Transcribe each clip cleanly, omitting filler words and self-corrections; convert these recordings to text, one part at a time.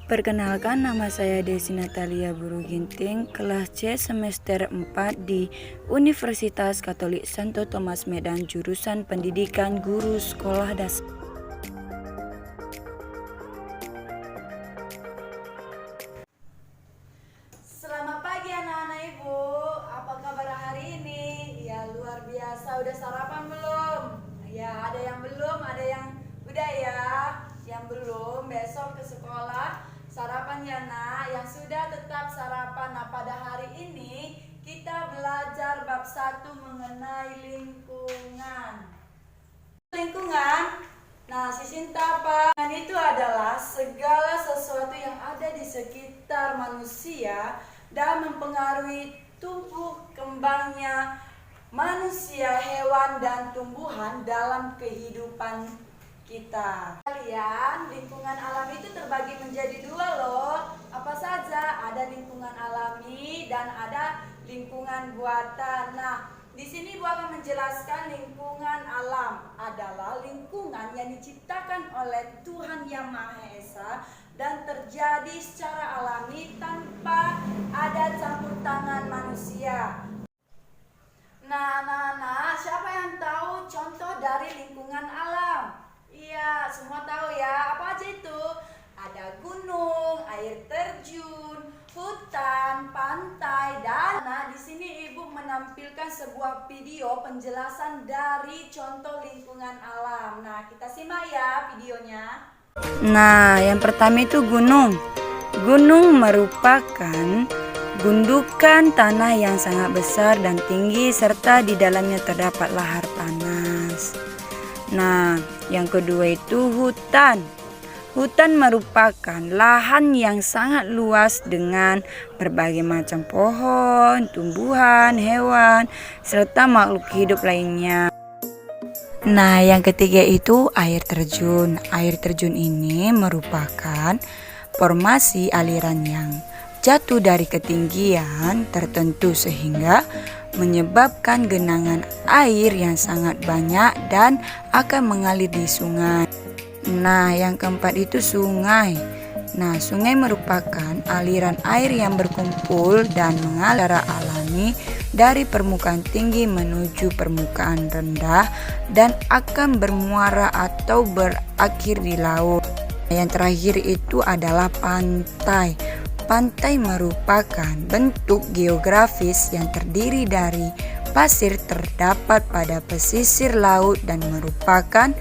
Perkenalkan, nama saya Desi Natalia Buru Ginting, kelas C semester 4 di Universitas Katolik Santo Thomas Medan, jurusan Pendidikan Guru Sekolah Dasar. Selamat pagi anak-anak ibu, apa kabar hari ini? Ya luar biasa, udah sarapan belum? Ya ada yang belum, ada yang udah ya. Yang belum besok ke sekolah sarapan ya nak. Yang sudah tetap sarapan. Nah pada hari ini kita belajar bab 1 mengenai lingkungan. Nah Sisinta apa? Lingkungan itu adalah segala sesuatu yang ada di sekitar manusia dan mempengaruhi tumbuh kembangnya manusia, hewan, dan tumbuhan dalam kehidupan kita. Kalian, lingkungan alam itu terbagi menjadi dua loh. Apa saja? Ada lingkungan alami dan ada lingkungan buatan. Nah, di sini Ibu akan menjelaskan lingkungan alam adalah lingkungan yang diciptakan oleh Tuhan Yang Maha Esa dan terjadi secara alami tanpa ada campur tangan manusia. Nah, siapa yang tahu contoh dari lingkungan alam? Iya, semua tahu ya. Apa aja itu? Ada gunung, air terjun, hutan, pantai, dan di sini Ibu menampilkan sebuah video penjelasan dari contoh lingkungan alam. Nah, kita simak ya videonya. Nah, yang pertama itu gunung. Gunung merupakan gundukan tanah yang sangat besar dan tinggi serta di dalamnya terdapat lahar panas. Nah, yang kedua itu hutan. Hutan merupakan lahan yang sangat luas dengan berbagai macam pohon, tumbuhan, hewan, serta makhluk hidup lainnya. Nah, yang ketiga itu air terjun. Air terjun ini merupakan formasi aliran yang jatuh dari ketinggian tertentu sehingga menyebabkan genangan air yang sangat banyak dan akan mengalir di sungai. Nah, yang keempat itu sungai. Nah, sungai merupakan aliran air yang berkumpul dan mengalir secara alami dari permukaan tinggi menuju permukaan rendah dan akan bermuara atau berakhir di laut. Yang terakhir itu adalah pantai. Pantai merupakan bentuk geografis yang terdiri dari pasir terdapat pada pesisir laut dan merupakan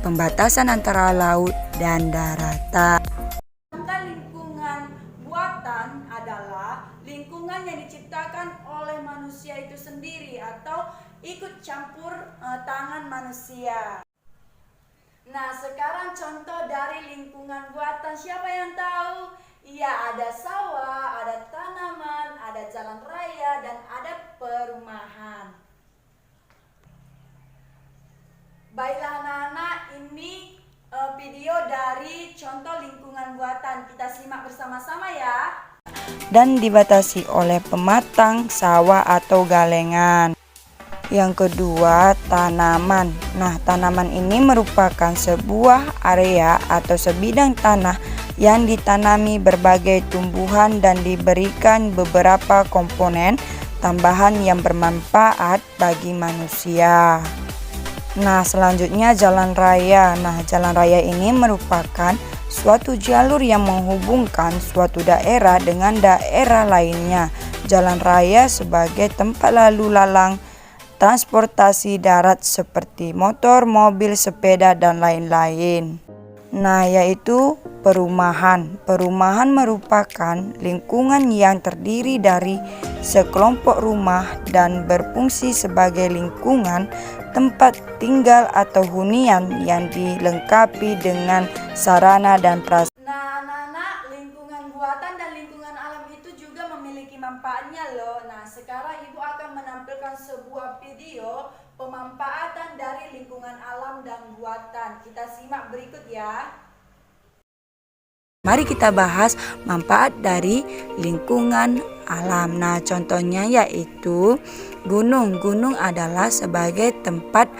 pembatasan antara laut dan daratan. Lingkungan buatan adalah lingkungan yang diciptakan oleh manusia itu sendiri atau ikut campur tangan manusia. Nah, sekarang contoh dari lingkungan buatan, siapa yang tahu? Iya, ada sawah, ada tanaman, ada jalan raya, dan ada perumahan. Baiklah anak-anak, ini video dari contoh lingkungan buatan. Kita simak bersama-sama ya. Dan dibatasi oleh pematang, sawah atau galengan. Yang kedua, tanaman. Nah, tanaman ini merupakan sebuah area atau sebidang tanah yang ditanami berbagai tumbuhan dan diberikan beberapa komponen tambahan yang bermanfaat bagi manusia. Nah, selanjutnya jalan raya. Nah, jalan raya ini merupakan suatu jalur yang menghubungkan suatu daerah dengan daerah lainnya. Jalan raya sebagai tempat lalu lalang transportasi darat seperti motor, mobil, sepeda, dan lain-lain. Nah, yaitu perumahan. Perumahan merupakan lingkungan yang terdiri dari sekelompok rumah dan berfungsi sebagai lingkungan tempat tinggal atau hunian yang dilengkapi dengan sarana dan prasarana. Nah, anak-anak, lingkungan buatan dan lingkungan alam itu juga memiliki manfaatnya loh. Nah, sekarang Ibu akan menampilkan sebuah video pemanfaatan dari lingkungan alam dan buatan. Kita simak berikut ya. Mari kita bahas manfaat dari lingkungan alam. Nah, contohnya yaitu gunung. Gunung adalah sebagai tempat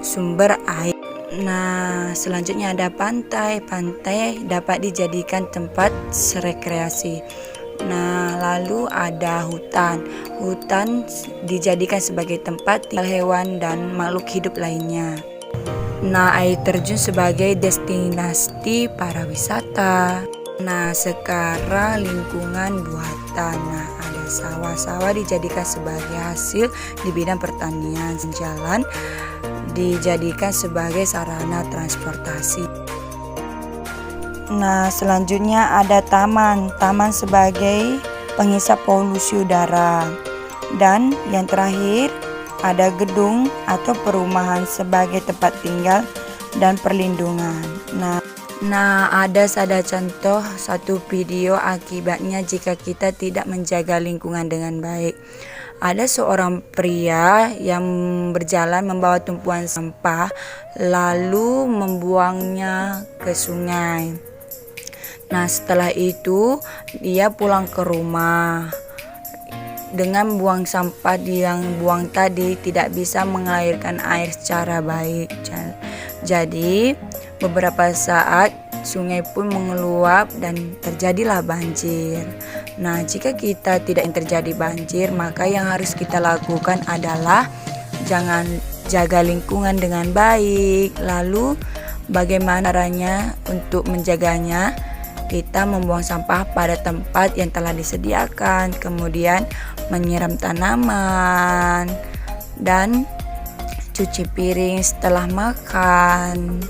sumber air. Nah, selanjutnya ada pantai. Pantai dapat dijadikan tempat rekreasi. Nah, lalu ada hutan. Hutan dijadikan sebagai tempat tinggal hewan dan makhluk hidup lainnya. Nah, air terjun sebagai destinasi para wisata. Nah, sekarang lingkungan buatan. Nah, ada sawah-sawah dijadikan sebagai hasil di bidang pertanian. Jalan dijadikan sebagai sarana transportasi. Nah, selanjutnya ada taman. Taman sebagai penghisap polusi udara. Dan yang terakhir ada gedung atau perumahan sebagai tempat tinggal dan perlindungan. Nah, ada contoh satu video akibatnya jika kita tidak menjaga lingkungan dengan baik. Ada seorang pria yang berjalan membawa tumpuan sampah lalu membuangnya ke sungai. Nah, setelah itu dia pulang ke rumah. Dengan buang sampah yang buang tadi tidak bisa mengalirkan air secara baik. Jadi beberapa saat sungai pun mengeluap dan terjadilah banjir. Nah, jika kita tidak terjadi banjir, maka yang harus kita lakukan adalah jangan jaga lingkungan dengan baik. Lalu bagaimana caranya untuk menjaganya? Kita membuang sampah pada tempat yang telah disediakan, kemudian menyiram tanaman dan cuci piring setelah makan,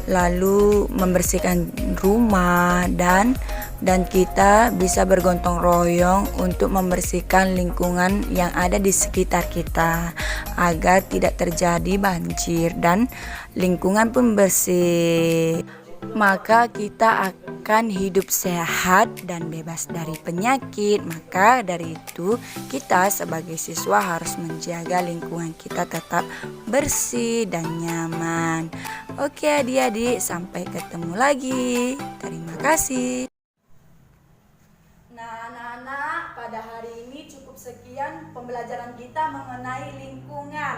lalu membersihkan rumah dan kita bisa bergotong royong untuk membersihkan lingkungan yang ada di sekitar kita agar tidak terjadi banjir dan lingkungan pun bersih. Maka kita akan hidup sehat dan bebas dari penyakit. Maka dari itu kita sebagai siswa harus menjaga lingkungan kita tetap bersih dan nyaman. Oke adik-adik, sampai ketemu lagi. Terima kasih. Nah, anak-anak, pada hari ini cukup sekian pembelajaran kita mengenai lingkungan,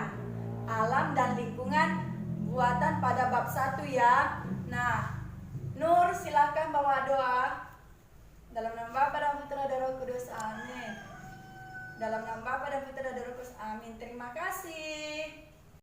alam dan lingkungan buatan pada bab 1 ya. Nah, Nur silakan bawa doa. Dalam nama Bapa dan Putra dan Roh Kudus, amin. Dalam nama Bapa dan Putra dan Roh Kudus, amin. Terima kasih.